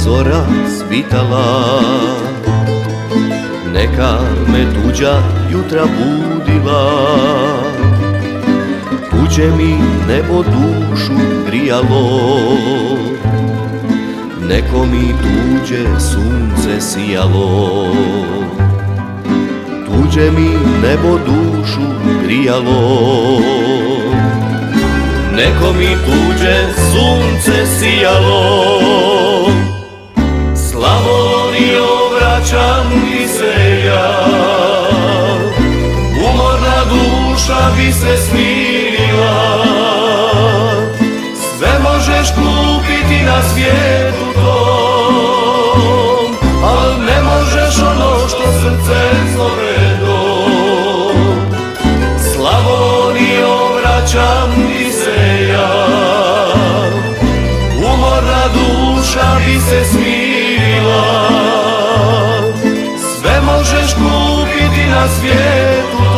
zora svitala, neka me tuđa jutra budila, tuđe mi nebo dušu grijalo, neko mi tuđe sunce sijalo. Tuđe mi nebo dušu grijalo, neko mi tuđe sunce sijalo. Slavonijo, vraćam ti se ja, umorna duša bi se smirila. Sve možeš kupiti na svijetu tom, al ne možeš ono što srce zove dom. Slavonijo, vraćam ti se ja, umorna duša bi se smirila. Sve možeš kupiti na svijetu